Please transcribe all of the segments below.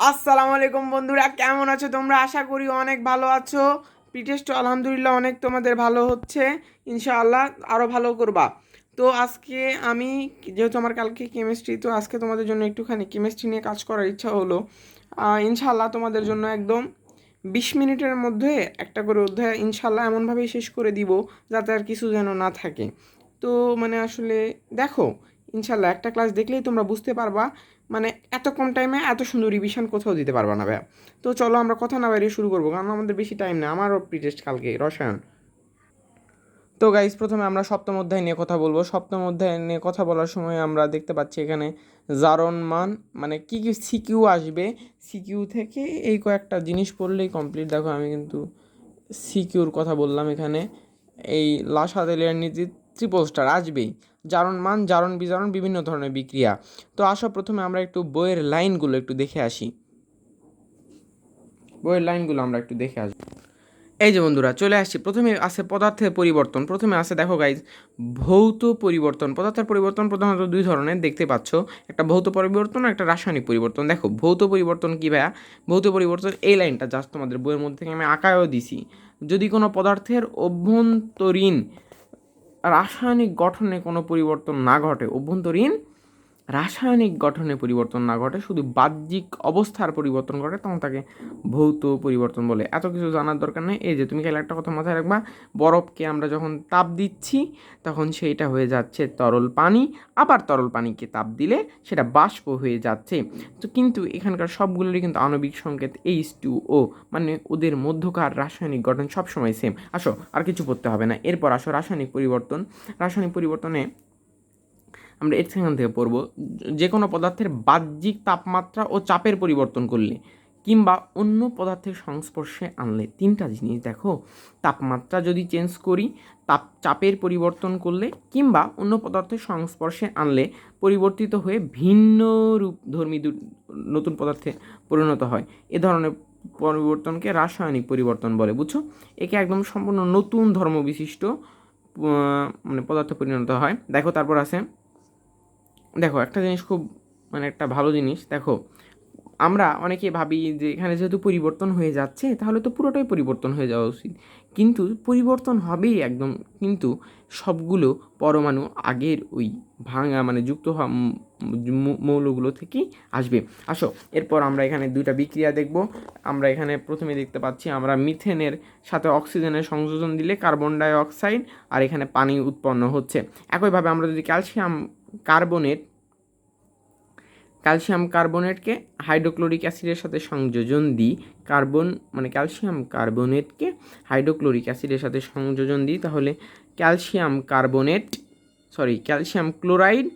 আসসালামু আলাইকুম বন্ধুরা, কেমন আছো তোমরা? আশা করি অনেক ভালো আছো। প্রিটেস্ট আলহামদুলিল্লাহ অনেক তোমাদের ভালো হচ্ছে। ইনশাআল্লাহ আরও ভালো করবা। তো আজকে আমি, যেহেতু আমার কালকে কেমিস্ট্রি, তো আজকে তোমাদের জন্য একটুখানি কেমিস্ট্রি নিয়ে কাজ করার ইচ্ছা হলো। ইনশাআল্লাহ তোমাদের জন্য একদম 20 মিনিটের মধ্যে একটা করে অধ্যায় ইনশাআল্লাহ এমনভাবেই শেষ করে দিব যাতে আর কিছু যেন না থাকে। তো মানে আসলে দেখো, ইনশাআল্লাহ একটা ক্লাস দেখলেই তোমরা বুঝতে পারবা, মানে এত কম টাইমে এত সুন্দর রিভিশন কোথাও দিতে পারবা না ভাইয়া। তো চলো আমরা কথা না বাড়িয়ে শুরু করবো, কারণ আমাদের বেশি টাইম নেই, আমারও প্রি টেস্ট কালকে রসায়ন। তো গাইজ, প্রথমে আমরা সপ্তম অধ্যায় নিয়ে কথা বলবো। সপ্তম অধ্যায় নিয়ে কথা বলার সময় আমরা দেখতে পাচ্ছি এখানে জারণ মান, মানে কি কি সিকিউ আসবে। সিকিউ থেকে এই কয়েকটা জিনিস পড়লেই কমপ্লিট। দেখো আমি কিন্তু সিকিউর কথা বললাম এখানে। এই লাসাদেলিয়ার নীতি ট্রিপল স্টার আসবেই। জারণ মান, জারণ বিজারণ, বিভিন্ন ধরনের বিক্রিয়া। তো আসো প্রথমে আমরা একটু বইয়ের লাইনগুলো একটু দেখে আসি। বইয়ের লাইনগুলো আমরা একটু দেখে আসি। এই যে বন্ধুরা, চলে আসছি। প্রথমে আছে পদার্থের পরিবর্তন। প্রথমে আছে দেখো গাইজ, ভৌত পরিবর্তন। পদার্থের পরিবর্তন প্রধানত দুই ধরনের দেখতে পাচ্ছ, একটা ভৌত পরিবর্তন আর একটা রাসায়নিক পরিবর্তন। দেখো ভৌত পরিবর্তন কী ভাইয়া? ভৌত পরিবর্তন এই লাইনটা জাস্ট তোমাদের বইয়ের মধ্যে থেকে আমি আঁকায়ও দিছি। যদি কোনো পদার্থের অভ্যন্তরীণ রাসায়নিক গঠনে কোনো পরিবর্তন না ঘটে, অভ্যন্তরীণ রাসায়নিক গঠনে পরিবর্তন না ঘটে, শুধু বাহ্যিক অবস্থার পরিবর্তন ঘটে, তখন তাকে ভৌত পরিবর্তন বলে। এত কিছু জানার দরকার নেই। এই যে তুমি খেলে একটা কথা মাথায় রাখবা, বরফকে আমরা যখন তাপ দিচ্ছি তখন সেইটা হয়ে যাচ্ছে তরল পানি, আবার তরল পানিকে তাপ দিলে সেটা বাষ্প হয়ে যাচ্ছে। তো কিন্তু এখানকার সবগুলোরই কিন্তু আণবিক সংকেত H2O, মানে ওদের মধ্যকার রাসায়নিক গঠন সবসময় সেম। আসো আর কিছু পড়তে হবে না। এরপর আসো রাসায়নিক পরিবর্তন। রাসায়নিক পরিবর্তনে আমরা সেখান থেকে পড়ব, যে কোনো পদার্থের বাহ্যিক তাপমাত্রা ও চাপের পরিবর্তন করলে কিংবা অন্য পদার্থের সংস্পর্শে আনলে। তিনটা জিনিস দেখো, তাপমাত্রা যদি চেঞ্জ করি, চাপের পরিবর্তন করলে, কিংবা অন্য পদার্থের সংস্পর্শে আনলে পরিবর্তিত হয়ে ভিন্ন রূপধর্মী নতুন পদার্থে পরিণত হয়। এ ধরনের পরিবর্তনকে রাসায়নিক পরিবর্তন বলে, বুঝছো? একে একদম সম্পূর্ণ নতুন ধর্ম বিশিষ্ট মানে পদার্থে পরিণত হয়। দেখো তারপর আছে, দেখো একটা জিনিস খুব, মানে একটা ভালো জিনিস। দেখো আমরা অনেকে ভাবি যে এখানে যেহেতু পরিবর্তন হয়ে যাচ্ছে তাহলে তো পুরোটাই পরিবর্তন হয়ে যাওয়া উচিত, কিন্তু পরিবর্তন হবেই একদম, কিন্তু সবগুলো পরমাণু আগের ওই ভাঙা মানে যুক্ত হওয়া মৌলগুলো থেকেই আসবে। আসো এরপর আমরা এখানে দুইটা বিক্রিয়া দেখব। আমরা এখানে প্রথমে দেখতে পাচ্ছি, আমরা মিথেনের সাথে অক্সিজেনের সংযোজন দিলে কার্বন ডাই অক্সাইড আর এখানে পানি উৎপন্ন হচ্ছে। একইভাবে আমরা যদি ক্যালসিয়াম কার্বনেটকে হাইড্রোক্লোরিক অ্যাসিডের সাথে সংযোজন দিই, ক্যালসিয়াম কার্বনেটকে হাইড্রোক্লোরিক অ্যাসিডের সাথে সংযোজন দিই, তাহলে ক্যালসিয়াম ক্লোরাইড,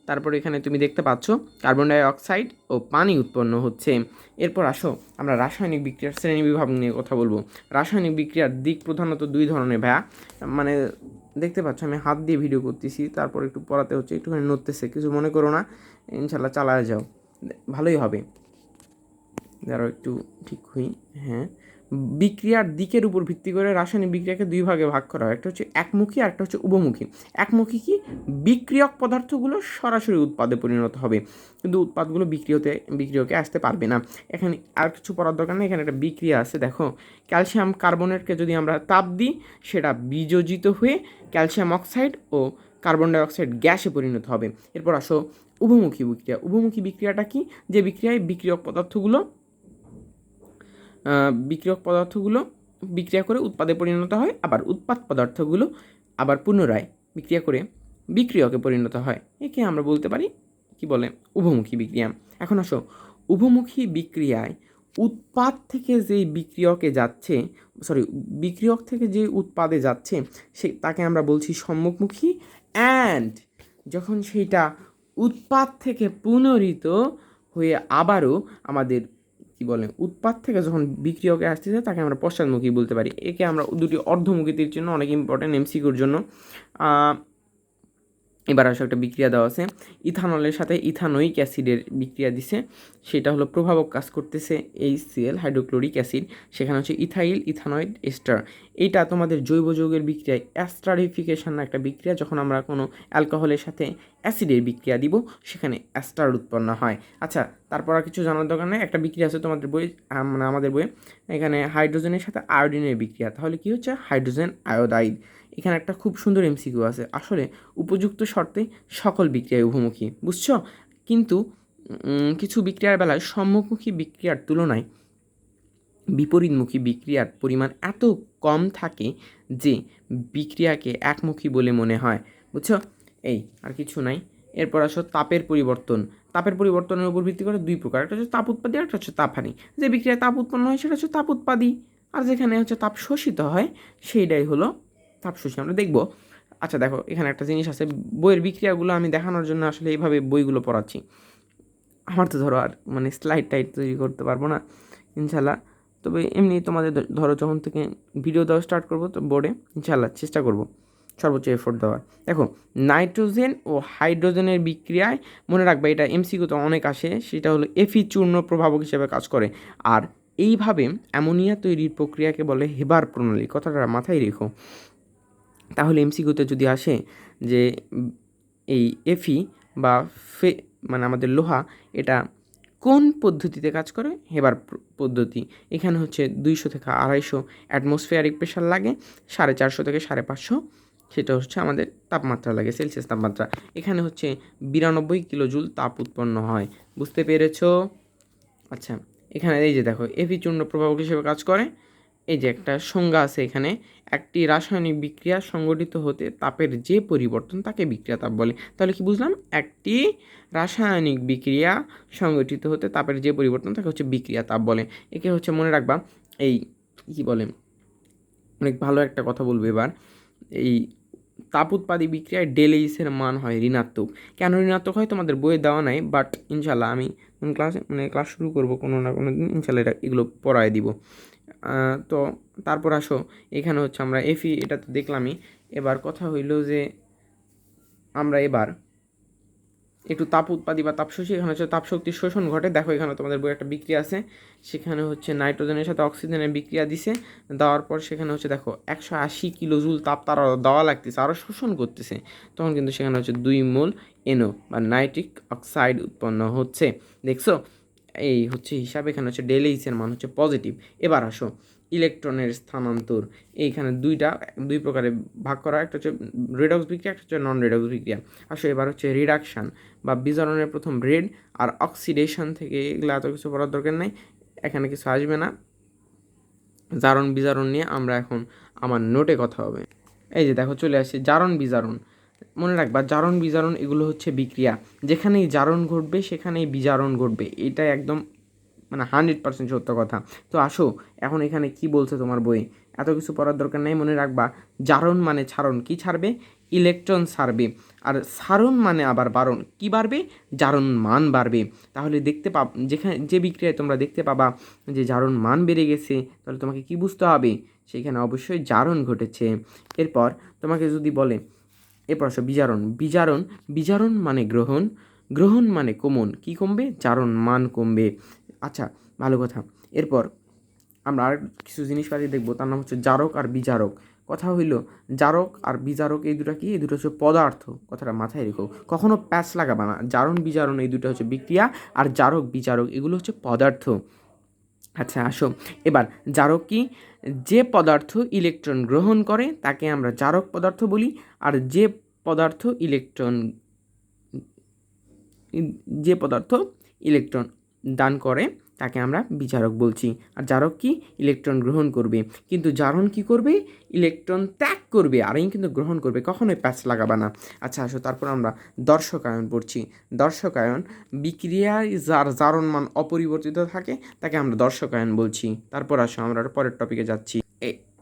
তারপর এখানে তুমি দেখতে পাচ্ছ কার্বন ডাই অক্সাইড ও পানি উৎপন্ন হচ্ছে। এরপর আসো আমরা রাসায়নিক বিক্রিয়ার শ্রেণীবিভাগ নিয়ে কথা বলবো। রাসায়নিক বিক্রিয়ার দিক প্রধানত দুই ধরনের ভাইয়া, মানে দেখতে পাচ্ছ আমি হাত দিয়ে ভিডিও করতেছি, তারপর একটু পড়াতে হচ্ছে, একটুখানি নড়তেছে, কিছু মনে করো না, ইনশাল্লাহ চালায় যাও, ভালোই হবে। যারা একটু ঠিক হই। হ্যাঁ, বিক্রিয়ার দিকের উপর ভিত্তি করে রাসায়নিক বিক্রিয়াকে দুই ভাগে ভাগ করা হয়, একটা হচ্ছে একমুখী আর একটা হচ্ছে উভমুখী। একমুখী কি? বিক্রিয়ক পদার্থগুলো সরাসরি উৎপাদে পরিণত হবে, কিন্তু উৎপাদগুলো বিক্রিয়কে আসতে পারবে না। এখানে আর কিছু পড়ার দরকার নেই, এখানে একটা বিক্রিয়া আছে। দেখো ক্যালসিয়াম কার্বনেটকে যদি আমরা তাপ দিই, সেটা বিযোজিত হয়ে ক্যালসিয়াম অক্সাইড ও কার্বন ডাই অক্সাইড গ্যাসে পরিণত হবে। এরপর আসো উভমুখী বিক্রিয়া। উভমুখী বিক্রিয়াটা কি? যে বিক্রিয়ায় বিক্রিয়ক পদার্থগুলো বিক্রিয়া করে উৎপাদে পরিণত হয়, আবার উৎপাদ পদার্থগুলো আবার পুনরায় বিক্রিয়া করে বিক্রিয়কে পরিণত হয়। একে আমরা বলতে পারি কি বলে, উভমুখী বিক্রিয়া। এখন আসো, উভমুখী বিক্রিয়ায় উৎপাদ থেকে যেই বিক্রিয়ক থেকে যে উৎপাদে যাচ্ছে তাকে আমরা বলছি সম্মুখমুখী। অ্যান্ড যখন সেইটা উৎপাদ থেকে পুনরিত হয়ে আবারও আমাদের কি বলে, উৎপাদ থেকে যখন বিক্রিয়কে আসতেছে তাকে আমরা পশ্চাৎমুখী বলতে পারি। একে আমরা দুটি অর্ধমুখী তীর চিহ্ন, অনেক ইম্পর্টেন্ট এমসিকিউর জন্য। এবার আসো একটা বিক্রিয়া দেওয়া আছে, ইথানলের সাথে ইথানোয়িক অ্যাসিডের বিক্রিয়া দিছে, সেটা হলো প্রভাবক কাজ করতেছে HCl হাইড্রোক্লোরিক অ্যাসিড, সেখানে হচ্ছে ইথাইল ইথানয়েড এস্টার। এইটা তোমাদের জৈব যৌগের বিক্রিয়ায় অ্যাস্টারিফিকেশন একটা বিক্রিয়া, যখন আমরা কোনো অ্যালকোহলের সাথে অ্যাসিডের বিক্রিয়া দিব সেখানে অ্যাস্টার উৎপন্ন হয়। আচ্ছা, তারপর আর কিছু জানার দরকার নেই, একটা বিক্রিয়া আছে তোমাদের বই, মানে আমাদের বইয়ে, এখানে হাইড্রোজেনের সাথে আয়োডিনের বিক্রিয়া, তাহলে কি হচ্ছে হাইড্রোজেন আয়োডাইড। এখানে একটা খুব সুন্দর MCQ আছে, আসলে উপযুক্ত শর্তে সকল বিক্রিয়ায় উভমুখী, বুঝছো? কিন্তু কিছু বিক্রিয়ার বেলায় সম্মুখমুখী বিক্রিয়ার তুলনায় বিপরীতমুখী বিক্রিয়ার পরিমাণ এত কম থাকে যে বিক্রিয়াকে একমুখী বলে মনে হয়, বুঝছো? এই আর কিছু নাই। এরপর আসো তাপের পরিবর্তন। তাপের পরিবর্তনের উপর ভিত্তি করে দুই প্রকার, একটা হচ্ছে তাপ উৎপাদী, একটা হচ্ছে তাপহানি। যে বিক্রিয়ায় তাপ উৎপন্ন হয় সেটা হচ্ছে তাপ উৎপাদী, আর যেখানে হচ্ছে তাপ শোষিত হয় সেইটাই হলো তাপ শোষী। আমরা দেখব। আচ্ছা দেখো, এখানে একটা জিনিস আছে, বইয়ের বিক্রিয়াগুলো আমি দেখানোর জন্য আসলে এইভাবে বইগুলো পড়াচ্ছি। আমার তো ধরো আর মানে স্লাইড টাইড তৈরি করতে পারবো না ইনশাল্লাহ, তবে এমনি তোমাদের ধরো যখন থেকে ভিডিও দেওয়া স্টার্ট করবো তো বোর্ডে ইনশাল্লাহ চেষ্টা করব সর্বোচ্চ এফোর্ট দেওয়ার। দেখো, নাইট্রোজেন ও হাইড্রোজেনের বিক্রিয়ায় মনে রাখবে, এটা MCQ তো অনেক আসে, সেটা হলো Fe চূর্ণ প্রভাবক হিসেবে কাজ করে। আর এইভাবে অ্যামোনিয়া তৈরির প্রক্রিয়াকে বলে হেবার প্রণালী, কথাটা মাথায় রেখো। তাহলে MCQতে যদি আসে যে এই Fe বা মানে আমাদের লোহা, এটা কোন পদ্ধতিতে কাজ করে? হেবার পদ্ধতি। এখানে হচ্ছে 200 থেকে 250 অ্যাটমসফিয়ারিক প্রেশার লাগে, 450 থেকে 550 সেটা হচ্ছে আমাদের তাপমাত্রা লাগে, সেলসিয়াস তাপমাত্রা। এখানে হচ্ছে 92 কিলোজুল তাপ উৎপন্ন হয়, বুঝতে পেরেছো? আচ্ছা, এখানে এই যে দেখো Fe চূর্ণ প্রভাবক হিসেবে কাজ করে। এই যে একটা সংজ্ঞা আছে এখানে, একটি রাসায়নিক বিক্রিয়া সংঘটিত হতে তাপের যে পরিবর্তন তাকে বিক্রিয়া তাপ বলে। তাহলে কি বুঝলাম? একটি রাসায়নিক বিক্রিয়া সংঘটিত হতে তাপের যে পরিবর্তন তাকে হচ্ছে বিক্রিয়া তাপ বলে। একে হচ্ছে মনে রাখবা। এই কি বলে, অনেক ভালো একটা কথা বলবো এবার। এই তাপ উৎপাদী বিক্রিয়ায় ডেলএইচের মান হয় ঋণাত্মক। কেন ঋণাত্মক হয় তোমাদের বইয়ে দেওয়া নাই, বাট ইনশাল্লাহ আমি ক্লাস শুরু করবো কোনো না কোনো দিন, ইনশাল্লাহ এগুলো পড়ায় দিব। তো তারপর আসো, এখানে হচ্ছে আমরা এটা তো দেখলামই। এবার কথা হইল যে আমরা এবার একটু তাপ উৎপাদী বা তাপশোষী, এখানে হচ্ছে তাপশক্তির শোষণ ঘটে। দেখো এখানে তোমাদের বই একটা বিক্রিয়া আছে, সেখানে হচ্ছে নাইট্রোজেনের সাথে অক্সিজেনের বিক্রিয়া দিছে, দেওয়ার পর সেখানে হচ্ছে দেখো 180 কিলোজুল তাপ তারা দেওয়া লাগতেছে, আরও শোষণ করতেছে, তখন কিন্তু সেখানে হচ্ছে 2 মোল NO বা নাইট্রিক অক্সাইড উৎপন্ন হচ্ছে, দেখছো? এই হচ্ছে হিসাবে, এখানে হচ্ছে ডেলএইচের মান হচ্ছে পজিটিভ। এবার আসো ইলেকট্রনের স্থানান্তর। এইখানে দুই প্রকারে ভাগ করা, একটা হচ্ছে রেডক্স বিক্রিয়া, একটা হচ্ছে নন রেডক্স বিক্রিয়া। আসো এবার হচ্ছে রিডাকশান বা বিজারণের প্রথম রেড আর অক্সিডেশন থেকে, এগুলো এত কিছু পড়ার দরকার নেই, এখানে কিছু আসবে না। জারণ বিজারণ নিয়ে আমরা এখন আমার নোটে কথা হবে। এই যে দেখো চলে আসছে জারণ বিজারণ। মনে রাখবা, জারণ বিজারণ এগুলো হচ্ছে বিক্রিয়া, যেখানেই জারণ ঘটবে সেখানেই বিজারণ ঘটবে, এটা একদম মানে 100% সত্য কথা। তো আসো এখন এখানে কি বলছে তোমার বই, এত কিছু পড়ার দরকার নেই, মনে রাখবা জারণ মানে ছাড়ন, কি ছাড়বে? ইলেকট্রন ছাড়বে। আর সারণ মানে আবার বারণ, কি বাড়বে? জারণ মান বাড়বে। তাহলে দেখতে যেখানে যে বিক্রিয়ায় তোমরা দেখতে পাবা যে জারণ মান বেড়ে গেছে, তাহলে তোমাকে কি বুঝতে হবে? সেখানে অবশ্যই জারণ ঘটেছে। এরপর তোমাকে যদি বলে, এরপর আসো বিজারণ। বিজারণ মানে গ্রহণ, গ্রহণ মানে কমন, কি কমবে? জারণ মান কমবে। আচ্ছা, ভালো কথা। এরপর আমরা আর কিছু জিনিসপাতি দেখবো, তার নাম হচ্ছে জারক আর বিজারক। কথা হইল জারক আর বিজারক, এই দুটা কি? এই দুটো হচ্ছে পদার্থ, কথাটা মাথায় রেখো, কখনো প্যাচ লাগাবা না। জারণ বিজারণ এই দুটো হচ্ছে বিক্রিয়া, আর জারক বিজারক এগুলো হচ্ছে পদার্থ। আচ্ছা আসো এবার, জারক কি? যে পদার্থ ইলেকট্রন গ্রহণ করে তাকে আমরা জারক পদার্থ বলি, আর যে পদার্থ ইলেকট্রন দান করে তাকে আমরা বিজারক বলছি। আর জারক কি? ইলেকট্রন গ্রহণ করবে, কিন্তু জারণ কি করবে? ইলেকট্রন ত্যাগ করবে, আর এই কিন্তু গ্রহণ করবে, কখনোই প্যাচ লাগাবা না। আচ্ছা আসো, তারপর আমরা দর্শকায়ন পড়ছি। দর্শকায়ন বিক্রিয়ায় যার জারণ মান অপরিবর্তিত থাকে তাকে আমরা দর্শকায়ন বলছি। তারপর আসো আমরা পরের টপিকে যাচ্ছি।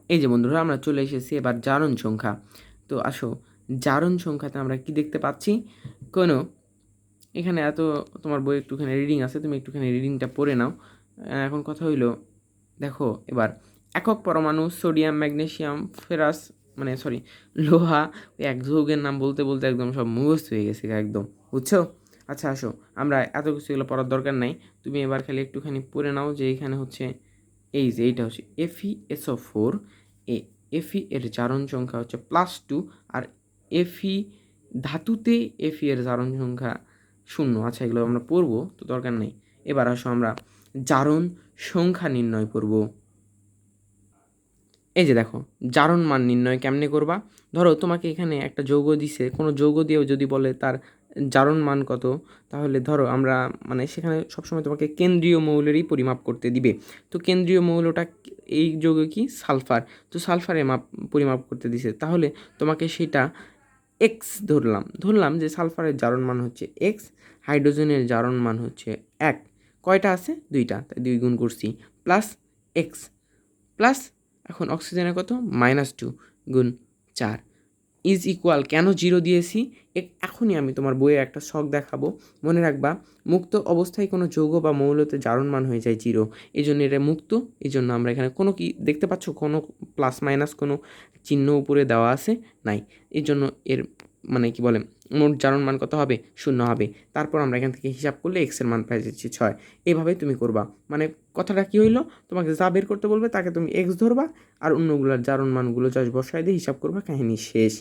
এই যে বন্ধুরা, আমরা চলে এসেছি এবার জারণ সংখ্যা। তো আসো, জারণ সংখ্যাতে আমরা কি দেখতে পাচ্ছি? কোনো এখানে এত তোমার বই একটুখানি রিডিং আছে, তুমি একটুখানি রিডিংটা পড়ে নাও। এখন কথা হইল, দেখো এবার একক পরমাণু সোডিয়াম, ম্যাগনেসিয়াম, ফেরাস মানে সরি লোহা, ওই এক যৌগের নাম বলতে বলতে একদম সব মুখস্থ হয়ে গেছে একদম, বুঝছো? আচ্ছা আসো, আমরা এত কিছু এগুলো পড়ার দরকার নাই, তুমি এবার খালি একটুখানি পড়ে নাও যে এখানে হচ্ছে এই যে এইটা হচ্ছে FeSO4, এ এর জারণ সংখ্যা হচ্ছে +2, আর Fe ধাতুতে এর জারণ সংখ্যা 0। আচ্ছা এগুলো আমরা পড়বো, তো দরকার নেই। এবার আসো আমরা জারণ সংখ্যা নির্ণয় করব। এই যে দেখো, জারণ মান নির্ণয় কেমনে করবা? ধরো তোমাকে এখানে একটা যৌগ দিছে, কোনো যৌগ দিয়েও যদি বলে তার জারণ মান কত, তাহলে ধরো আমরা মানে সেখানে সবসময় তোমাকে কেন্দ্রীয় মৌলেরই পরিমাপ করতে দিবে। তো কেন্দ্রীয় মৌলটা এই যৌগ কি? সালফার। তো সালফারে পরিমাপ করতে দিছে, তাহলে তোমাকে সেটা এক্স ধরলাম যে সালফারের জারণ মান হচ্ছে এক্স, হাইড্রোজেনের জারণ মান হচ্ছে 1। কয়টা আছে? 2টা, তাই 2 গুণ করছি, প্লাস এক্স প্লাস এখন অক্সিজেনের কত? -2 গুণ 4 ইজ ইকুয়াল, কেন 0 দিয়েছি এখনই আমি তোমার বইয়ে একটা ছক দেখাবো, মনে রাখবা। মুক্ত অবস্থায় কোনো যৌগ বা মৌলতে জারণ মান হয়ে যায় 0, এই জন্য এটা মুক্ত। এই জন্য আমরা এখানে কোনো কি দেখতে পাচ্ছ, কোনো প্লাস মাইনাস কোনো চিহ্ন উপরে দেওয়া আছে নাই, এই জন্য এর মানে কি বলে মোট জারণ মান কত হবে? 0 হবে। তারপর আমরা এখান থেকে হিসাব করলে এক্সের মান পেয়ে যাচ্ছি 6। এইভাবেই তুমি করবা, মানে কথাটা কি হইলো, তোমাকে যা বের করতে বলবে তাকে তুমি এক্স ধরবা, আর অন্যগুলোর জারণ মানগুলো জাস্ট বসায় দিয়ে হিসাব করবা, কাহিনী শেষ।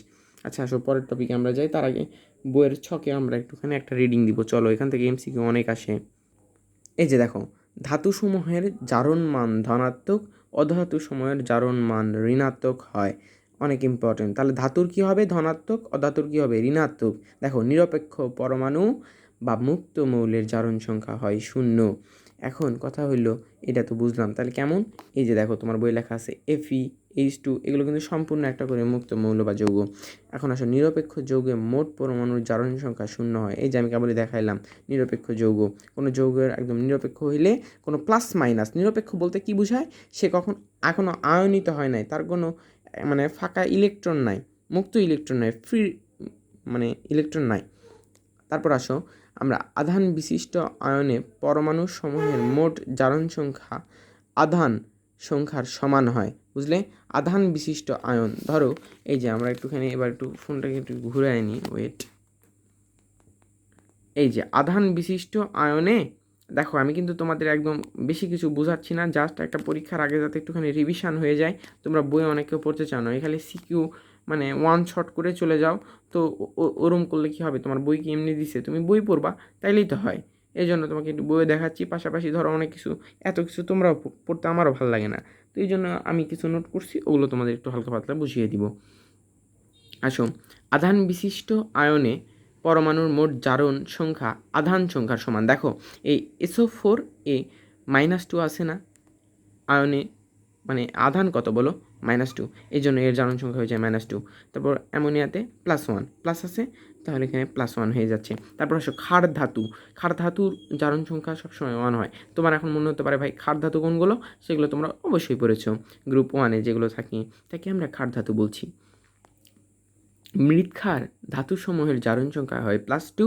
আচ্ছা আসো পরের টপিকে আমরা যাই, তার আগে বইয়ের ছকে আমরা একটুখানি একটা রিডিং দিব, চলো এখান থেকে এমসিকিউ অনেক আসে। এই যে দেখো, ধাতুসমূহের জারণ মান ধনাত্মক, অধাতু সমূহের জারণ মান ঋণাত্মক হয়। অনেক ইম্পর্টেন্ট। তাহলে ধাতুর কি হবে? ধনাত্মক, অধাতুর কি হবে? ঋণাত্মক। দেখো, নিরপেক্ষ পরমাণু বা মুক্ত মৌলের জারণ সংখ্যা হয় 0। এখন কথা হইল, এটা তো বুঝলাম, তাহলে কেমন? এই যে দেখো, তোমার বই লেখা আছে Fe, H2, এগুলো কিন্তু সম্পূর্ণ একটা করে মুক্ত মৌল বা যৌগ। এখন আসো, নিরপেক্ষ যৌগে মোট পরমাণুর জারণ সংখ্যা 0 হয়। এই যে আমি কেবলই দেখাইলাম নিরপেক্ষ যৌগ। কোনো যৌগের একদম নিরপেক্ষ হইলে কোনো প্লাস মাইনাস, নিরপেক্ষ বলতে কি বোঝায়? সে এখনও আয়নিত হয় নাই, তার কোনো মানে ফাঁকা ইলেকট্রন নাই, মুক্ত ইলেকট্রন নাই, ফ্রি মানে ইলেকট্রন নাই। তারপর আসো, আমরা আধান বিশিষ্ট আয়নে পরমাণু সমূহের মোট জারণ সংখ্যা আধান সংখ্যার সমান হয়, বুঝলে? আধান বিশিষ্ট আয়ন, ধরো এই যে আমরা একটুখানি এবার একটু ফোনটাকে একটু ঘুরে আনি, ওয়েট। এই যে আধান বিশিষ্ট আয়নে, দেখো আমি কিন্তু তোমাদের একদম বেশি কিছু বোঝাচ্ছি না, জাস্ট একটা পরীক্ষার আগে যাতে একটুখানি রিভিশন হয়ে যায়। তোমরা বই অনেকেও পড়তে চাও না, এখানে সিকিউ মানে ওয়ান শট করে চলে যাও, তো ওরম করলে কি হবে? তোমার বই কি এমনি দিছে, তুমি বই পড়বা, তাইলেই তো হয়। এই জন্য তোমাকে একটু বইয়ে দেখাচ্ছি, পাশাপাশি ধরো অনেক কিছু, এত কিছু তোমরাও পড়তে আমারও ভালো লাগে না, তো এই জন্য আমি কিছু নোট করছি, ওগুলো তোমাদের একটু হালকা পাতলা বুঝিয়ে দিব। আসো, আধান বিশিষ্ট আয়নে পরমাণুর মোট জারণ সংখ্যা আধান সংখ্যার সমান। দেখো, এই SO4 এ -2 আছে না আয়নে, মানে আধান কত বলো? -2, এই জন্য এর জারণ সংখ্যা হয়ে যায় -2। তারপর অ্যামোনিয়াতে +1 প্লাস আছে, তাহলে এখানে +1 হয়ে যাচ্ছে। তারপর আসো ক্ষার ধাতু, ক্ষার ধাতুর জারণ সংখ্যা সবসময় 1 হয়। তোমার এখন মনে হতে পারে ভাই ক্ষার ধাতু কোনগুলো? সেগুলো তোমরা অবশ্যই পড়েছো, গ্রুপ 1-এ যেগুলো থাকে, তাকে আমরা ক্ষার ধাতু বলছি। মৃৎক্ষার ধাতুসমূহের জারণ সংখ্যা হয় +2,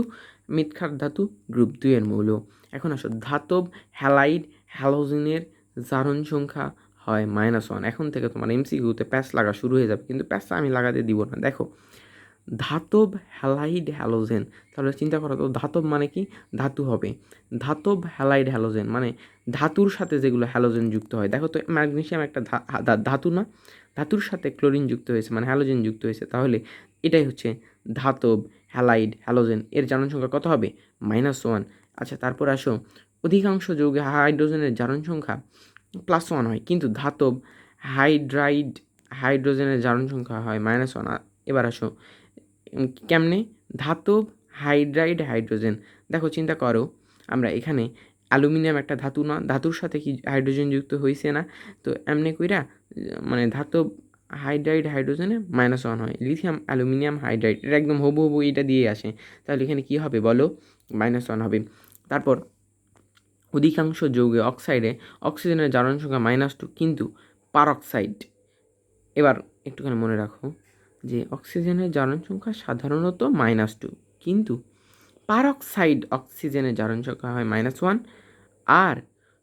মৃৎক্ষার ধাতু গ্রুপ 2-এর মৌল। এখন আসো, ধাতব হ্যালাইড হ্যালোজেনের জারণ সংখ্যা হয় -1। এখন থেকে তোমার এমসিকিউতে প্যাচ লাগা শুরু হয়ে যাবে, কিন্তু প্যাচটা আমি লাগাতে দিব না। দেখো, ধাতব হ্যালাইড হ্যালোজেন, তাহলে চিন্তা করো তো, ধাতব মানে কি? ধাতু হবে। ধাতব হ্যালাইড হ্যালোজেন মানে ধাতুর সাথে যেগুলো হ্যালোজেন যুক্ত হয়। দেখো তো, ম্যাগনেসিয়াম একটা ধাতু না? ধাতুর সাথে ক্লোরিন যুক্ত হয়েছে, মানে হ্যালোজেন যুক্ত হয়েছে, তাহলে এটাই হচ্ছে ধাতব হ্যালাইড হ্যালোজেন। এর জারণ সংখ্যা কত হবে? -1। আচ্ছা, তারপর আসো, অধিকাংশ যৌগে হাইড্রোজেনের জারণ সংখ্যা +1 হয়, কিন্তু ধাতব হাইড্রাইড হাইড্রোজেনের জারণ সংখ্যা হয় -1। এবার আসো, কেমনে? ধাতব হাইড্রাইড হাইড্রোজেন, দেখো চিন্তা করো, আমরা এখানে অ্যালুমিনিয়াম একটা ধাতু না? ধাতুর সাথে কি হাইড্রোজেন যুক্ত হয়েছে না? তো এমনি কইরা মানে ধাতব হাইড্রাইড হাইড্রোজেনে -1 হয়। লিথিয়াম অ্যালুমিনিয়াম হাইড্রাইড, এটা একদম হবু এটা দিয়ে আসে, তাহলে এখানে কি হবে বলো? -1 হবে। তারপর অধিকাংশ যৌগে অক্সাইডে অক্সিজেনের জারণ সংখ্যা -2, কিন্তু পারক্সাইড, এবার একটুখানি মনে রাখো যে অক্সিজেনের জারণ সংখ্যা সাধারণত -2, কিন্তু পারক্সাইড অক্সিজেনের জারণ সংখ্যা হয় -1, আর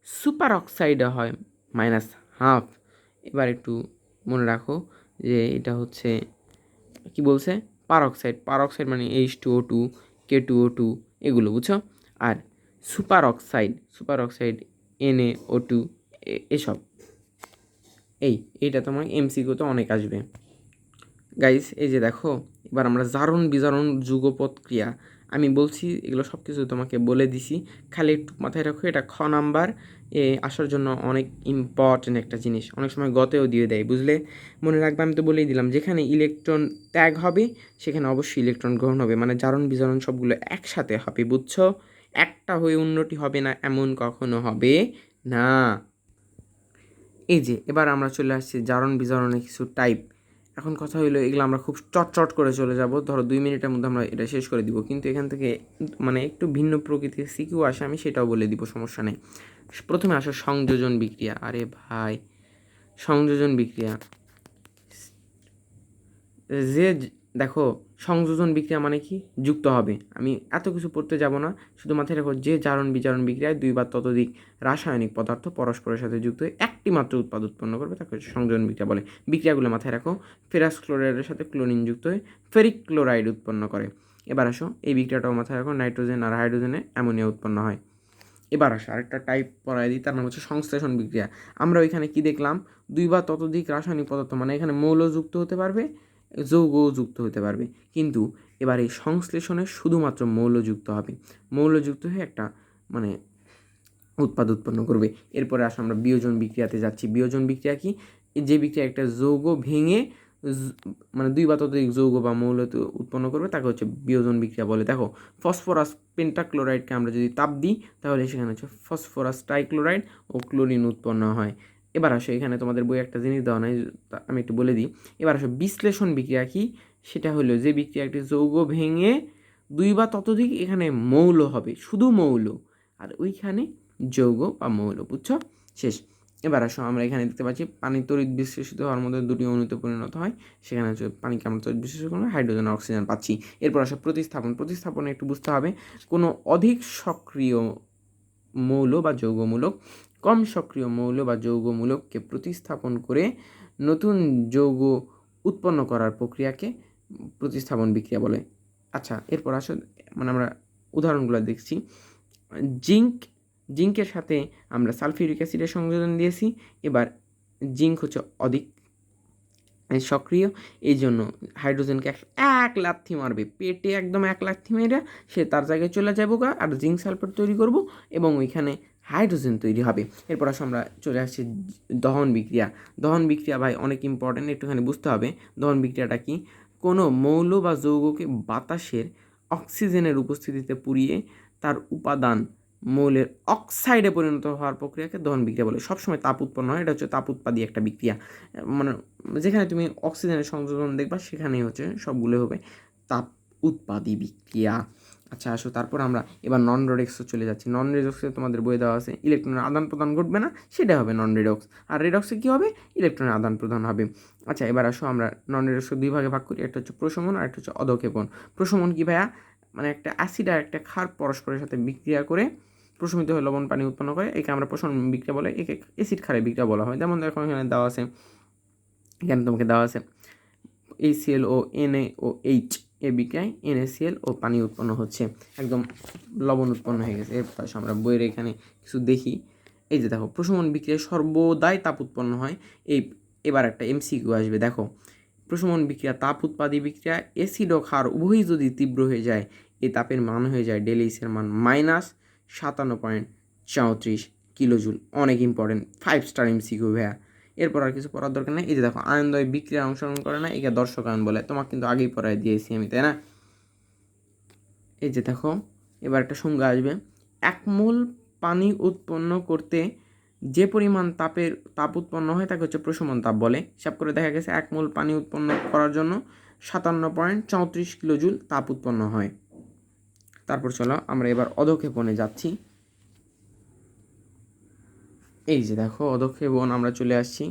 সুপার অক্সাইডে হয় -1/2। এবার একটু মনে রাখো যে এটা হচ্ছে কি বলছে, পারক্সাইড। পারক্সাইড মানে H2O2, K2O2 এগুলো, বুঝছো? আর super oxide, super oxide NaO2 এসব। এইটা তোমার এমসিকিউতে অনেক আসবে গাইস। এই যে দেখো, এবার আমরা জারণ বিজারণ যুগপৎ ক্রিয়া, আমি বলছি এগুলো সব কিছু তোমাকে বলে দিছি, খালি একটু মাথায় রাখো। এটা খ নাম্বার আসার জন্য অনেক ইম্পর্টেন্ট একটা জিনিস, অনেক সময় গতেও দিয়ে দেয়, বুঝলে? মনে রাখবে, আমি তো বলেই দিলাম, যেখানে ইলেকট্রন ত্যাগ হবে সেখানে অবশ্যই ইলেকট্রন গ্রহণ হবে, মানে জারণ বিজারণ সবগুলো একসাথে হবে, বুঝছো? একটা হয়ে অন্যটি হবে না, এমন কখনো হবে না। এই যে এবার আমরা চলে আসছি জারণ বিজারণের কিছু টাইপ। এখন কথা হইলো, এগুলো আমরা খুব চটচট করে চলে যাব, ধরো 2 মিনিটের মধ্যে আমরা এটা শেষ করে দিব, কিন্তু এখান থেকে মানে একটু ভিন্ন প্রকৃতির সিকিউ আসে, আমি সেটাও বলে দিব, সমস্যা নেই। প্রথমে আসো সংযোজন বিক্রিয়া। আরে ভাই, সংযোজন বিক্রিয়া যে দেখো, সংযোজন বিক্রিয়া মানে কি, যুক্ত হবে। আমি এত কিছু পড়তে যাব না, শুধু মাথায় রাখো, যে জারণ বিজারণ বিক্রিয়ায় 2 বা ততোধিক রাসায়নিক পদার্থ পরস্পরের সাথে যুক্ত হয়ে একটি মাত্র উৎপাদ উৎপন্ন করবে তাকে সংযোজন বিক্রিয়া বলে। বিক্রিয়াগুলো মাথায় রাখো, ফেরাস ক্লোরাইডের সাথে ক্লোরিন যুক্ত হয়ে ফেরিক ক্লোরাইড উৎপন্ন করে। এবার আসো, এই বিক্রিয়াটাও মাথায় রাখো, নাইট্রোজেন আর হাইড্রোজেনে অ্যামোনিয়া উৎপন্ন হয়। এবার আসো আরেকটা টাইপ পড়াই দিই, তার নাম হচ্ছে সংশ্লেষণ বিক্রিয়া। আমরা ওইখানে কি দেখলাম, 2 বা ততোধিক রাসায়নিক পদার্থ, মানে এখানে মৌল যুক্ত হতে পারবে, যৌগও যুক্ত হতে পারবে, কিন্তু এবার এই সংশ্লেষণে শুধুমাত্র মৌল যুক্ত হবে, মৌল যুক্ত হয়ে একটা মানে উৎপাদ উৎপন্ন করবে। এরপরে আসো আমরা বিয়োজন বিক্রিয়াতে যাচ্ছি। বিয়োজন বিক্রিয়া কি, যে বিক্রিয়া একটা যৌগ ভেঙে মানে 2 বা ততোধিক যৌগ বা মৌল উৎপন্ন করবে তাকে হচ্ছে বিয়োজন বিক্রিয়া বলে। দেখো, ফসফরাস পেন্টাক্লোরাইডকে আমরা যদি তাপ দিই তাহলে সেখানে হচ্ছে ফসফরাস ট্রাইক্লোরাইড ও ক্লোরিন উৎপন্ন হয়। এবার আসো, এখানে তোমাদের বই একটা জিনিস দেওয়া নাই, আমি একটু বলে দিই। এবার আসো বিশ্লেষণ বিক্রিয়া কি, সেটা হলো যে বিক্রিয়া একটি যৌগ ভেঙে 2 বা ততোধিক এখানে মৌল হবে, শুধু মৌল, আর ওইখানে যৌগ বা মৌল, বুঝছো? শেষ। এবার আসো, আমরা এখানে দেখতে পাচ্ছি পানি তড়িৎ বিশ্লেষিত হওয়ার মধ্যে দুটি অণুতে পরিণত হয়, সেখানে হচ্ছে পানিকে আমরা তড়িৎ বিশ্লেষণ করে হাইড্রোজেন আর অক্সিজেন পাচ্ছি। এরপর আসো প্রতিস্থাপন। প্রতিস্থাপনে একটু বুঝতে হবে, কোনো অধিক সক্রিয় মৌল বা যৌগমূলক কম সক্রিয় মৌল বা যৌগমূলককে প্রতিস্থাপন করে নতুন যৌগ উৎপন্ন করার প্রক্রিয়াকে প্রতিস্থাপন বিক্রিয়া বলে। আচ্ছা, এরপর আসো, মানে আমরা উদাহরণগুলো দেখছি। জিঙ্ক, জিঙ্কের সাথে আমরা সালফিউরিক অ্যাসিডের সংযোজন দিয়েছি। এবার জিঙ্ক হচ্ছে অধিক সক্রিয়, এই জন্য হাইড্রোজেনকে এক লাথি মারবে পেটে, একদম এক লাথি মেরে সে তার জায়গায় চলে যাবো গা, আর জিঙ্ক সালফেট তৈরি করব এবং ওইখানে হাইড্রোজেন তৈরি হবে। এরপর আসলে আমরা চলে আসছি দহন বিক্রিয়া। দহন বিক্রিয়া ভাই অনেক ইম্পর্টেন্ট, একটুখানি বুঝতে হবে। দহন বিক্রিয়াটা কি, কোনো মৌল বা যৌগকে বাতাসের অক্সিজেনের উপস্থিতিতে পুড়িয়ে তার উপাদান মৌলের অক্সাইডে পরিণত হওয়ার প্রক্রিয়াকে দহন বিক্রিয়া বলে। সবসময় তাপ উৎপন্ন হয়, এটা হচ্ছে তাপ উৎপাদী একটা বিক্রিয়া। মানে যেখানে তুমি অক্সিজেনের সংযোজন দেখবা সেখানেই হচ্ছে সবগুলো হবে তাপ উৎপাদী বিক্রিয়া। আচ্ছা আসো, তারপর আমরা এবার নন রেডক্সে চলে যাচ্ছি। নন রেডক্সে তোমাদের বই দেওয়া আছে, ইলেকট্রনের আদান প্রদান ঘটবে না, সেটা হবে নন রেডক্স। আর রেডক্সে কী হবে, ইলেকট্রনের আদান প্রদান হবে। আচ্ছা, এবার আসো আমরা নন রেডক্সকে 2 ভাগে ভাগ করি, একটা হচ্ছে প্রশমন আর একটা হচ্ছে অধক্ষেপণ। প্রশমন কি ভাইয়া, মানে একটা অ্যাসিড আর একটা ক্ষার পরস্পরের সাথে বিক্রিয়া করে প্রশমিত হয়ে লবণ পানি উৎপন্ন করে, একে আমরা প্রশমন বিক্রিয়া বলে, একে অ্যাসিড ক্ষারের বিক্রিয়া বলা হয়। যেমন দেখো এখানে দেওয়া আছে, এখানে তোমাকে দেওয়া আছে HCl ও NaOH এর বিক্রিয়ায় NaCl ও পানি উৎপন্ন হচ্ছে, একদম লবণ উৎপন্ন হয়ে গেছে। এর পাশে আমরা বইয়ের এখানে কিছু দেখি। এই যে দেখো, প্রশমন বিক্রিয়ায় সর্বদাই তাপ উৎপন্ন হয়। এবার একটা MCQ আসবে, দেখো, প্রশমন বিক্রিয়া তাপ উৎপাদী বিক্রিয়া, অ্যাসিড ও ক্ষার উভয়ই যদি তীব্র হয়ে যায়, এই তাপের মান হয়ে যায় ডেলএইচের মান -57.34 কিলোজুল। অনেক ইম্পর্টেন্ট, 5 স্টার MCQ ভাইয়া। এরপর আর কিছু পড়ার দরকার নেই। এই যে দেখো, আয়নদ্বয় বিক্রিয়া অংশগ্রহণ করে না, একে দর্শক আয়ন বলে, তোমাকে কিন্তু আগেই পড়াই দিয়েছি আমি, তাই না? এই যে দেখো, এবার একটা সংজ্ঞা আসবে, এক মোল পানি উৎপন্ন করতে যে পরিমাণ তাপ উৎপন্ন হয় তাকে হচ্ছে প্রশমন তাপ বলে। হিসাব করে দেখা গেছে 1 মোল পানি উৎপন্ন করার জন্য 57.34 কিলোজুল তাপ উৎপন্ন হয়। তারপর চলো আমরা এবার অধক্ষেপণে যাচ্ছি। এই যে দেখো, অধক্ষেপণ আমরা চলে আসছি।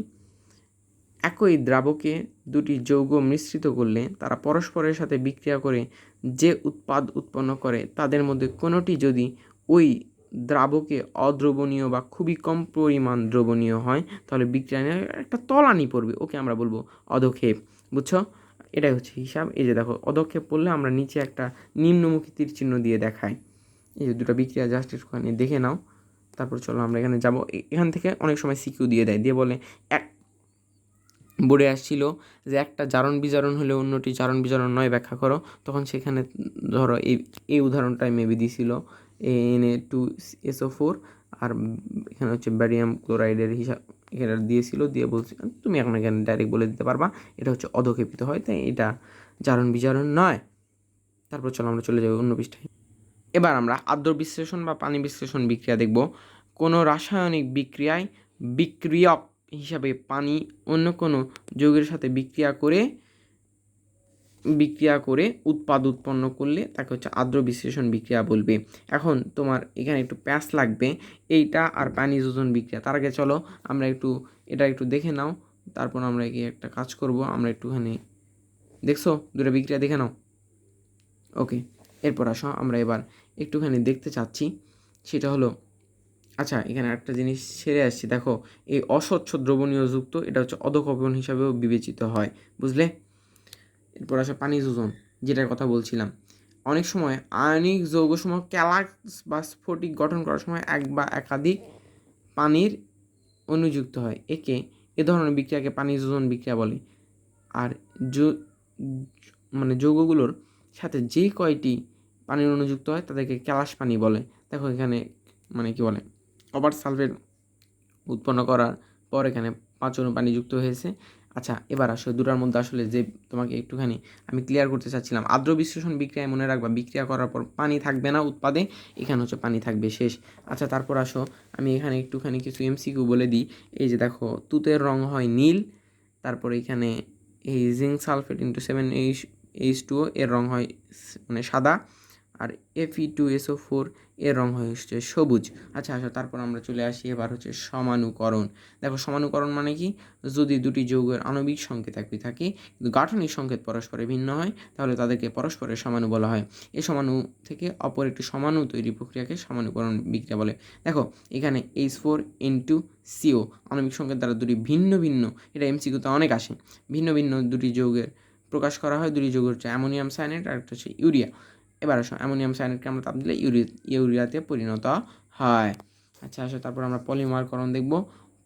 একই দ্রাবকে দুটি যৌগ মিশ্রিত করলে তারা পরস্পরের সাথে বিক্রিয়া করে যে উৎপাদ উৎপন্ন করে তাদের মধ্যে কোনোটি যদি ওই দ্রাবকে অদ্রবণীয় বা খুবই কম পরিমাণ দ্রবণীয় হয় তাহলে বিক্রিয়ায় একটা তলানি পড়বে, ওকে আমরা বলবো অধক্ষেপ। বুঝছো? এটাই হচ্ছে হিসাব। এই যে দেখো, অধক্ষেপ পড়লে আমরা নিচে একটা নিম্নমুখী তীর চিহ্ন দিয়ে দেখাই। এই যে দুটো বিক্রিয়া জাস্ট একটুখানি দেখে নাও, তারপর চলো আমরা এখানে যাব। এখান থেকে অনেক সময় সিকিউ দিয়ে দেয়, দিয়ে বলে এক বোর্ডে আসছিল যে একটা জারণ বিজারণ হলে অন্যটি জারণ বিজারণ নয় ব্যাখ্যা করো। তখন সেখানে ধরো এই উদাহরণটাই মেবি দিছিল Na2SO4, আর এখানে হচ্ছে ব্যারিয়াম ক্লোরাইডের হিসাব এখানে দিয়েছিল, দিয়ে বলছি তুমি এখন এখানে ডাইরেক্ট বলে দিতে পারবা এটা হচ্ছে অধক্ষেপিত হয়, তাই এটা জারণ বিজারণ নয়। তারপর চলো আমরা চলে যাবো অন্য পৃষ্ঠায়। এবার আমরা আদ্র বিশ্লেষণ বা পানি বিশ্লেষণ বিক্রিয়া দেখব। কোনো রাসায়নিক বিক্রিয়ায় বিক্রিয়ক হিসাবে পানি অন্য কোনো যৌগের সাথে বিক্রিয়া করে উৎপাদ উৎপন্ন করলে তাকে হচ্ছে আদ্র বিশ্লেষণ বিক্রিয়া বলবে। এখন তোমার এখানে একটু প্যাঁচ লাগবে, এইটা আর পানি যোজন বিক্রিয়া। তার আগে চলো আমরা এটা একটু দেখে নাও, তারপর আমরা কি একটা কাজ করব, আমরা একটুখানি দেখছো দুটো বিক্রিয়া দেখে নাও। ওকে, এরপর আসো আমরা এবার একটুখানি দেখতে চাচ্ছি, সেটা হলো আচ্ছা এখানে একটা জিনিস ছেড়ে আসছি, দেখো এই অস্বচ্ছ দ্রবণীয় যুক্ত এটা হচ্ছে অধঃক্ষেপণ হিসাবেও বিবেচিত হয়, বুঝলে? এরপর আসো পানি যোজন, যেটার কথা বলছিলাম। অনেক সময় আয়নিক যৌগসমূহ ক্যালাক্স বা স্ফটিক গঠন করার সময় এক বা একাধিক পানির অনুযুক্ত হয়, এ ধরনের বিক্রিয়াকে পানি যোজন বিক্রিয়া বলে। আর যৌগগুলোর সাথে যে কয়টি পানির অনুযুক্ত হয় তাদেরকে ক্যালাস পানি বলে। দেখো এখানে কি বলে, কপার সালফেট উৎপন্ন করার পর এখানে 5 অনু পানি যুক্ত হয়েছে। আচ্ছা এবার আসলে দুটার মধ্যে আসলে যে তোমাকে একটুখানি আমি ক্লিয়ার করতে চাচ্ছিলাম, আদ্র বিশ্লেষণ বিক্রিয়ায় মনে রাখবা বিক্রিয়া করার পর পানি থাকবে না উৎপাদে, এখানে হচ্ছে পানি থাকবে শেষ। আচ্ছা তারপর আসো আমি এখানে একটুখানি কিছু এমসিকিউ বলে দিই। এই যে দেখো, তুতের রং হয় নীল, তারপর এখানে এই জিঙ্ক সালফেট ইন্টু 7H2O এর রং হয় সাদা, আর Fe2SO4 এর রং হয় হচ্ছে সবুজ। আচ্ছা তারপর আমরা চলে আসি এবার হচ্ছে সমানুকরণ। দেখো সমানুকরণ মানে কি, যদি দুটি যৌগের আণবিক সংকেত একই থাকে কিন্তু গাঠনিক সংকেত পরস্পরে ভিন্ন হয় তাহলে তাদেরকে পরস্পরের সমাণু বলা হয়। এই সমাণু থেকে অপর একটি সমাণু তৈরি প্রক্রিয়াকে সমানুকরণ বিক্রিয়া বলে। দেখো এখানে H4N2CO আণবিক সংকেত দ্বারা দুটি ভিন্ন ভিন্ন, এটা এমসিকিউতে অনেক আসে, ভিন্ন ভিন্ন দুটি যৌগের প্রকাশ করা হয়। দুটি যৌগ হচ্ছে অ্যামোনিয়াম সায়ানাইড আর একটা হচ্ছে ইউরিয়া। এবার আসো অ্যামোনিয়াম সায়ানাইডকে আমরা তাপ দিলে ইউরিয়াতে পরিণত হয়। আচ্ছা তারপর আমরা পলিমারকরণ দেখব।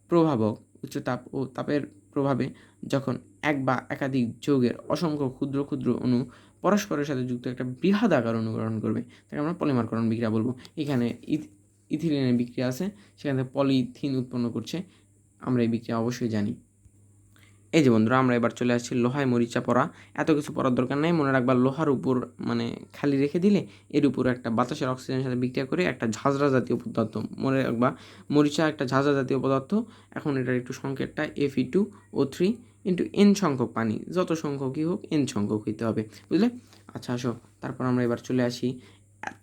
প্রভাবক উচ্চ তাপ ও তাপের প্রভাবে যখন এক বা একাধিক যৌগের অসংখ্য ক্ষুদ্র ক্ষুদ্র অণু পরস্পরের সাথে যুক্ত একটা বৃহদাকার অণু গঠন করবে, তাকে আমরা পলিমারকরণ বিক্রিয়া বলবো। এখানে ইথিলিনের বিক্রিয়া আছে, সেখান থেকে পলিথিন উৎপন্ন করছে, আমরা এই বিক্রিয়া অবশ্যই জানি। এই যে বন্ধুরা, আমরা এবার চলে আসছি লোহায় মরিচা পড়া। এত কিছু পড়ার দরকার নেই, মনে রাখবা লোহার উপর খালি রেখে দিলে এর উপর একটা বাতাসের অক্সিজেনের সাথে বিক্রিয়া করে একটা ঝাঁঝরা জাতীয় পদার্থ, মনে রাখবা মরিচা একটা ঝাঁঝরা জাতীয় পদার্থ। এখন এটার একটু সংকেতটা Fe2O3 ইন্টু N সংখ্যক পানি, যত সংখ্যকই হোক N সংখ্যক হইতে হবে, বুঝলে? আচ্ছা তারপর আমরা এবার চলে আসি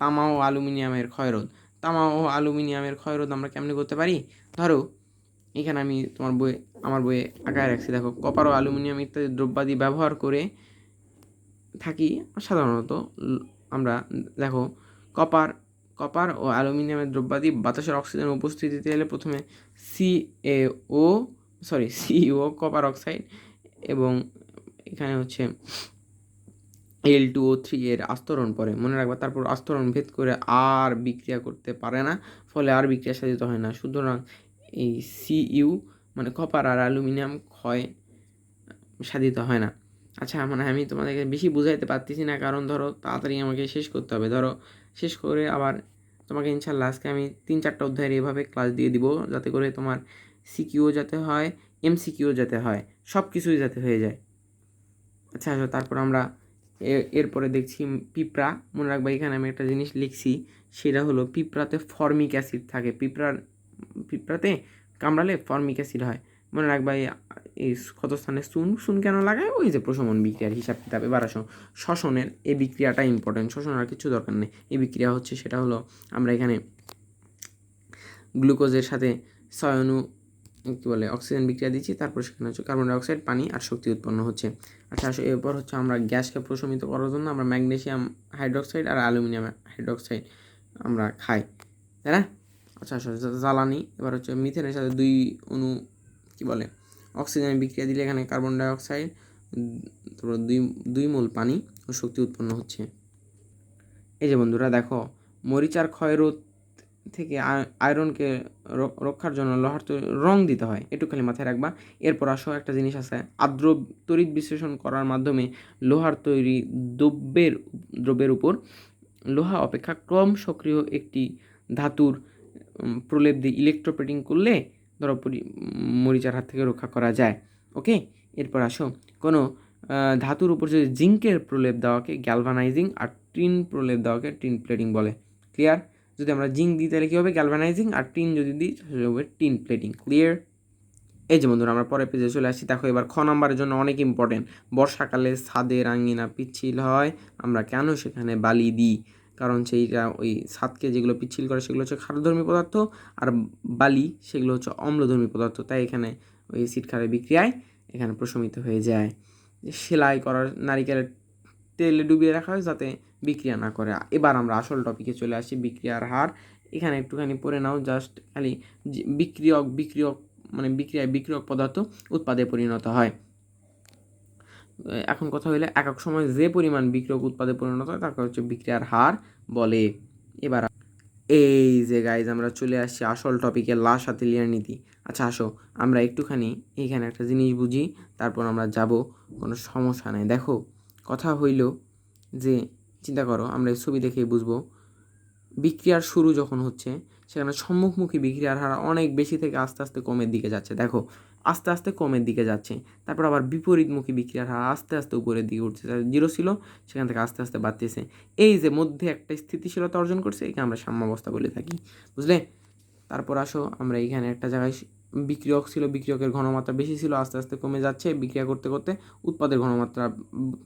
তামা ও অ্যালুমিনিয়ামের ক্ষয়রোধ। তামা ও অ্যালুমিনিয়ামের ক্ষয়রোধ আমরা কেমনে করতে পারি? ধরো এখানে আমি আমার বইয়ে আঁকায় রাখছি, দেখো কপার ও অ্যালুমিনিয়াম ইত্যাদি দ্রব্যাদি ব্যবহার করে থাকি সাধারণত আমরা। দেখো কপার ও অ্যালুমিনিয়ামের দ্রব্যাদি বাতাসের অক্সিজেন উপস্থিতিতে এলে প্রথমে সিও কপার অক্সাইড এবং এখানে হচ্ছে L2O3 এর আস্তরণ পড়ে, মনে রাখবা। তারপর আস্তরণ ভেদ করে আর বিক্রিয়া করতে পারে না, ফলে আর বিক্রিয়া সাধিত হয় না। সুতরাং এই সিইউ কপার আর অ্যালুমিনিয়াম ক্ষয় সাধিত হয় না। আচ্ছা আমি তোমাদেরকে বেশি বুঝাইতে পারতেছি না, কারণ ধরো তাড়াতাড়ি আমাকে শেষ করতে হবে। ধরো শেষ করে আবার তোমাকে ইনশাল্লাহ আজকে আমি 3-4টা অধ্যায়ের এভাবে ক্লাস দিয়ে দিব, যাতে করে তোমার সিকিউও যাতে হয়, এমসিকিউও যাতে হয়, সব কিছুই যাতে হয়ে যায়। আচ্ছা তারপর আমরা এরপরে দেখছি পিঁপড়া। মনে রাখবা এখানে আমি একটা জিনিস লিখছি, সেটা হলো পিঁপড়াতে ফর্মিক অ্যাসিড থাকে। পিঁপড়াতে কামড়ালে ফর্মিক অ্যাসিড হয়, মনে রাখবা। এই ক্ষত স্থানে সুন কেন লাগায়, ওই যে প্রশমন বিক্রিয়ার হিসাব কিতাব। এবার আসো শ্বসনের, এই বিক্রিয়াটা ইম্পর্টেন্ট, শ্বসন আর কিছু দরকার নেই। এই বিক্রিয়া হচ্ছে সেটা হলো আমরা এখানে গ্লুকোজের সাথে 6 অণু অক্সিজেন বিক্রিয়া দিচ্ছি, তারপর সেখানে হচ্ছে কার্বন ডাইঅক্সাইড, পানি আর শক্তি উৎপন্ন হচ্ছে। আচ্ছা এরপর হচ্ছে আমরা গ্যাসকে প্রশমিত করার জন্য আমরা ম্যাগনেসিয়াম হাইড্রোক্সাইড আর অ্যালুমিনিয়াম হাইড্রোক্সাইড আমরা খাই। তাই না? আচ্ছা আচ্ছা, জ্বালানি। এবার হচ্ছে মিথেনের সাথে 2 অণু কী বলে অক্সিজেনের বিক্রিয়া দিলে এখানে কার্বন ডাইঅক্সাইড, তারপর 2 মোল পানি ও শক্তি উৎপন্ন হচ্ছে। এই যে বন্ধুরা দেখো, মরিচার ক্ষয়রোধ থেকে আয়রনকে রক্ষার জন্য লোহার রং দিতে হয়, একটু খালি মাথায় রাখবা। এরপর আসো একটা জিনিস আছে, আর্দ্র তড়িৎ বিশ্লেষণ করার মাধ্যমে লোহার তৈরি দ্রব্যের উপর লোহা অপেক্ষা কম সক্রিয় একটি ধাতুর প্রলেপ দিয়ে ইলেকট্রোপ্লেটিং করলে ধরো মরিচার হাত থেকে রক্ষা করা যায়। ওকে, এরপর আসো, কোনো ধাতুর উপর যদি জিঙ্কের প্রলেপ দেওয়াকে গ্যালভানাইজিং আর টিন প্রলেপ দেওয়াকে টিন প্লেটিং বলে। ক্লিয়ার? যদি আমরা জিঙ্ক দিই তাহলে কী হবে? গ্যালভানাইজিং, আর টিন যদি দিই তাহলে হবে টিন প্লেটিং। ক্লিয়ার? এই যে বন্ধুরা আমরা পরের পেজে চলে আসছি। দেখো এবার খ নাম্বারের জন্য অনেক ইম্পর্টেন্ট। বর্ষাকালে ছাদের আঙিনা পিচ্ছিল হয়, আমরা কেন সেখানে বালি দিই? কারণ সেইটা ওই ছাদকে যেগুলো পিচ্ছিল করে সেগুলো হচ্ছে ক্ষারধর্মী পদার্থ, আর বালি সেগুলো হচ্ছে অম্লধর্মী পদার্থ। তাই এখানে ওই অ্যাসিড ক্ষারের বিক্রিয়ায় এখানে প্রশমিত হয়ে যায়। সেলাই করার নারিকেলের তেলে ডুবিয়ে রাখা হয় যাতে বিক্রিয়া না করে। এবার আমরা আসল টপিকে চলে আসি, বিক্রিয়ার হার। এখানে একটুখানি পড়ে নাও, জাস্ট খালি বিক্রিয়ক মানে বিক্রিয়ক পদার্থ উৎপাদে পরিণত হয়। এখন কথা হইলে একক সময় যে পরিমাণ বিক্রিয়ক উৎপাদে পরিণত হয় তাকে হচ্ছে বিক্রিয়ার হার বলে। এবার এই যে গাইজ আমরা চলে আসছি আসল টপিকে, লা-শাতেলিয়ার নীতি। আচ্ছা আসো আমরা একটুখানি এইখানে একটা জিনিস বুঝি, তারপর আমরা যাব, কোনো সমস্যা নেই। দেখো কথা হইল যে, চিন্তা করো, আমরা এই ছবি দেখেই বুঝবো বিক্রিয়ার শুরু যখন হচ্ছে সেখানে সম্মুখমুখী বিক্রিয়ার হার অনেক বেশি থেকে আস্তে আস্তে কমের দিকে যাচ্ছে। দেখো আস্তে আস্তে কমের দিকে যাচ্ছে, তারপর আবার বিপরীতমুখী বিক্রিয়ার হার আস্তে আস্তে উপরের দিকে উঠছে, জিরো ছিল সেখান থেকে আস্তে আস্তে বাড়তেছে। এই যে মধ্যে একটা স্থিতিশীলতা অর্জন করছে, একে আমরা সাম্যাবস্থা বলে থাকি। বুঝলে? তারপর আসো আমরা এইখানে একটা জায়গায় বিক্রিয়ক ছিল, বিক্রিয়কের ঘনমাত্রা বেশি ছিল, আস্তে আস্তে কমে যাচ্ছে, বিক্রিয়া করতে করতে উৎপাদের ঘনমাত্রা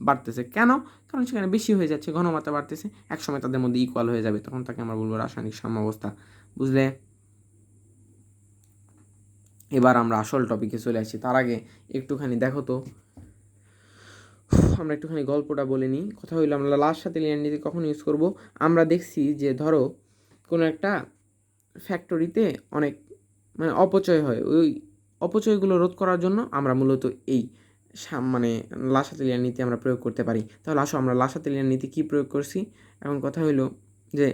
বাড়তেছে। কেন? কারণ সেখানে বেশি হয়ে যাচ্ছে, ঘনমাত্রা বাড়তেছে, একসময় তাদের মধ্যে ইকুয়াল হয়ে যাবে, তখন তাকে আমরা বলবো রাসায়নিক সাম্যাবস্থা। বুঝলে? এবার আমরা আসল টপিকে চলে আসছি। তার আগে একটুখানি দেখো তো, আমরা একটুখানি গল্পটা বলে নিই। কথা হইলো আমরা লা-শাতেলিয়ার নীতি কখন ইউজ করব? আমরা দেখছি যে ধরো কোনো একটা ফ্যাক্টরিতে অনেক মানে অপচয় হয়, ওই অপচয়গুলো রোধ করার জন্য আমরা মূলত এই মানে লা-শাতেলিয়ার নীতি আমরা প্রয়োগ করতে পারি। তাহলে আসো আমরা লা-শাতেলিয়ার নীতি কী প্রয়োগ করছি। এখন কথা হইলো যে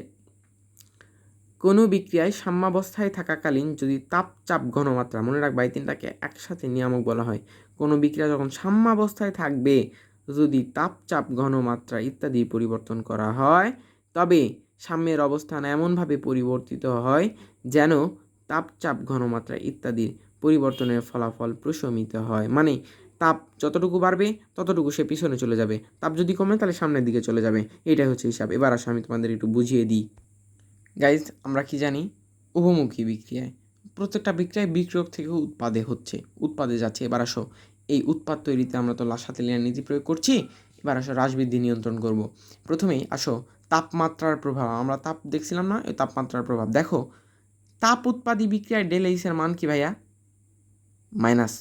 কোনো বিক্রিয়ায় সাম্যাবস্থায় থাকাকালীন যদি তাপ চাপ ঘনমাত্রা, মনে রাখবা এই তিনটাকে একসাথে নিয়ামক বলা হয়, কোনো বিক্রিয়া যখন সাম্যাবস্থায় থাকবে যদি তাপ চাপ ঘনমাত্রা ইত্যাদি পরিবর্তন করা হয়, তবে সাম্যের অবস্থান এমনভাবে পরিবর্তিত হয় যেন তাপ চাপ ঘনমাত্রা ইত্যাদির পরিবর্তনের ফলাফল প্রশমিত হয়। মানে তাপ যতটুকু বাড়বে ততটুকু সে পিছনে চলে যাবে, তাপ যদি কমে তাহলে সামনের দিকে চলে যাবে। এটাই হচ্ছে হিসাব। এবার আসো আমি তোমাদের একটু বুঝিয়ে দিই। গাইজ আমরা কি জানি, উভমুখী বিক্রিয়ায় প্রত্যেকটা বিক্রিয়ায় বিক্রিয়ক থেকে উৎপাদে যাচ্ছে। এবার আসো এই উৎপাদ তৈরিতে আমরা তো লা-শাতেলিয়ার নীতি প্রয়োগ করছি। এবার আসো হ্রাসবৃদ্ধি নিয়ন্ত্রণ করব। প্রথমেই আসো তাপমাত্রার প্রভাব, আমরা তাপ দেখছিলাম না, এই তাপমাত্রার প্রভাব দেখো। তাপ উৎপাদী বিক্রিয়ায় ΔH মান কি ভাইয়া? মাইনাস।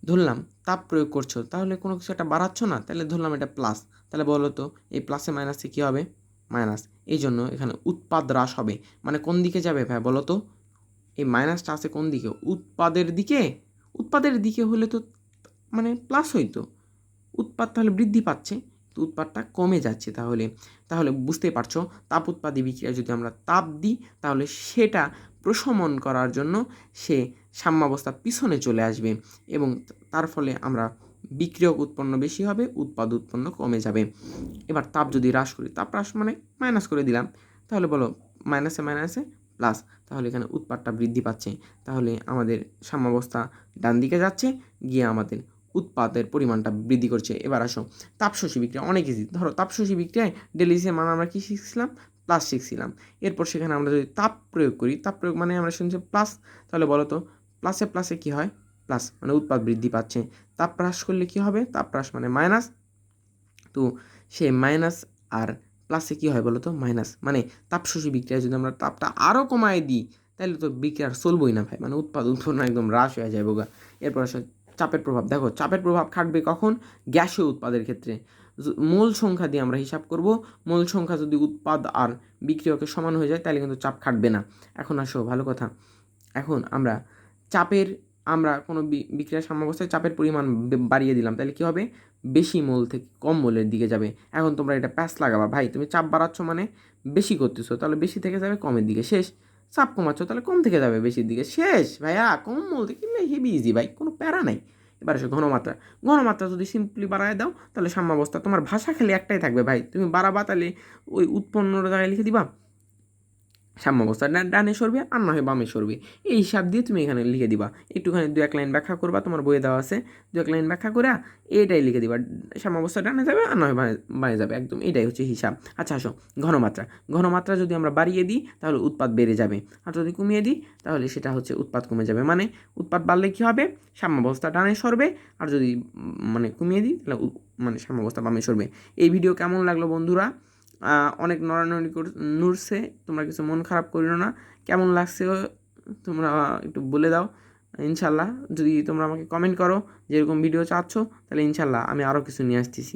ধরলাম তাপ প্রয়োগ করছো, তাহলে কোনো কিছু একটা বাড়াচ্ছ না, তাহলে ধরলাম এটা প্লাস, তাহলে বলো তো এই প্লাসে মাইনাসে কী হবে? মাইনাস। এই জন্য এখানে উৎপাদ হ্রাস হবে। মানে কোন দিকে যাবে ভাই বলো তো? এই মাইনাসটা আছে কোন দিকে? উৎপাদের দিকে। উৎপাদের দিকে হলে তো মানে প্লাস হইতো, উৎপাদ তাহলে বৃদ্ধি পাচ্ছে, তো উৎপাদটা কমে যাচ্ছে। তাহলে বুঝতেই পারছো, তাপ উৎপাদী বিক্রিয়া যদি আমরা তাপ দিই তাহলে সেটা প্রশমন করার জন্য সে সাম্যাবস্থা পিছনে চলে আসবে, এবং তার ফলে আমরা বিক্রিয়ক উৎপন্ন বেশি হবে, উৎপাদ উৎপন্ন কমে যাবে। এবার তাপ যদি হ্রাস করি, তাপ হ্রাস মানে মাইনাস করে দিলাম, তাহলে বলো মাইনাসে মাইনাসে প্লাস, তাহলে এখানে উৎপাদটা বৃদ্ধি পাচ্ছে, তাহলে আমাদের সাম্যাবস্থা ডান দিকে যাচ্ছে, গিয়ে আমাদের উৎপাদের পরিমাণটা বৃদ্ধি করছে। এবার আসো তাপশোষী বিক্রিয়া, অনেক ইজি। ধরো তাপশোষী বিক্রিয়ায় ΔH মান আমরা কী শিখছিলাম? প্লাস শিখছিলাম। এরপর সেখানে আমরা যদি তাপ প্রয়োগ করি, তাপ প্রয়োগ মানে আমরা শুনছি প্লাস, তাহলে বলো তো প্লাসে প্লাসে কী হয়? প্লাস, মানে উৎপাদ বৃদ্ধি পাচ্ছে। তাপ হ্রাস করলে কী হবে? তাপ হ্রাস মানে মাইনাস, তো সে মাইনাস আর প্লাসে কী হয় বলো তো? মাইনাস। মানে তাপশোষী বিক্রিয়া যদি আমরা তাপটা আরও কমায় দিই তাহলে তো বিক্রিয়া আর চলবই না ভাই, মানে উৎপন্ন একদম হ্রাস হয়ে যায় বোগা। এরপর আসলে চাপের প্রভাব। দেখো চাপের প্রভাব খাটবে কখন? গ্যাসীয় উৎপাদের ক্ষেত্রে। মোল সংখ্যা দিয়ে আমরা হিসাব করব। মোল সংখ্যা যদি উৎপাদ আর বিক্রিয়কের সমান হয়ে যায় তাহলে কিন্তু চাপ খাটবে না। এখন আসো ভালো কথা, এখন আমরা চাপের আমরা কোনো বিক্রিয়ার সাম্যাবস্থায় চাপের পরিমাণ বাড়িয়ে দিলাম, তাহলে কী হবে, বেশি মোল থেকে কম মোলের দিকে যাবে। এখন তোমরা এটা প্যাচ লাগাবা, ভাই তুমি চাপ বাড়াচ্ছ মানে বেশি করতেছো, তাহলে বেশি থেকে যাবে কমের দিকে, শেষ। চাপ কমাচ্ছ তাহলে কম থেকে যাবে বেশির দিকে, শেষ ভাইয়া। কম মোল থেকে হেভি ইজি ভাই, কোনো প্যারা নাই। এবার আসো ঘনমাত্রা। ঘনমাত্রা যদি সিম্পলি বাড়ায় দাও তাহলে সাম্যাবস্থা, তোমার ভাষা খালি একটাই থাকবে ভাই, তুমি বাড়াবা তাহলে ওই উৎপন্নর জায়গায় লিখে দিবা সাম্যাবস্থা ডানে সরবে আর না হয় বামে সরবে, এই হিসাব দিয়ে তুমি এখানে লিখে দিবা। একটুখানি 2-1 লাইন ব্যাখ্যা করবা, তোমার বইয়ে দেওয়া আছে, 2-1 লাইন ব্যাখ্যা করে এটাই লিখে দিবা, সাম্যাবস্থা ডানে যাবে আর না হয় বামে যাবে, একদম এটাই হচ্ছে হিসাব। আচ্ছা আসো ঘনমাত্রা। ঘনমাত্রা যদি আমরা বাড়িয়ে দিই তাহলে উৎপাদ বেড়ে যাবে, আর যদি কমিয়ে দিই তাহলে সেটা হচ্ছে উৎপাদ কমে যাবে। মানে উৎপাদ বাড়লে কী হবে, সাম্যাবস্থা ডানে সরবে, আর যদি মানে কমিয়ে দিই তাহলে মানে সাম্যাবস্থা বামে সরবে। এই ভিডিও কেমন লাগলো বন্ধুরা? অনেক নড়ানড়ি নড়ছে, তোমরা কিছু মন খারাপ করিও না। কেমন লাগছে তোমরা একটু বলে দাও। ইনশাল্লাহ যদি তোমরা আমাকে কমেন্ট করো যেরকম ভিডিও চাচ্ছ, তাহলে ইনশাল্লাহ আমি আরও কিছু নিয়ে আসতেছি।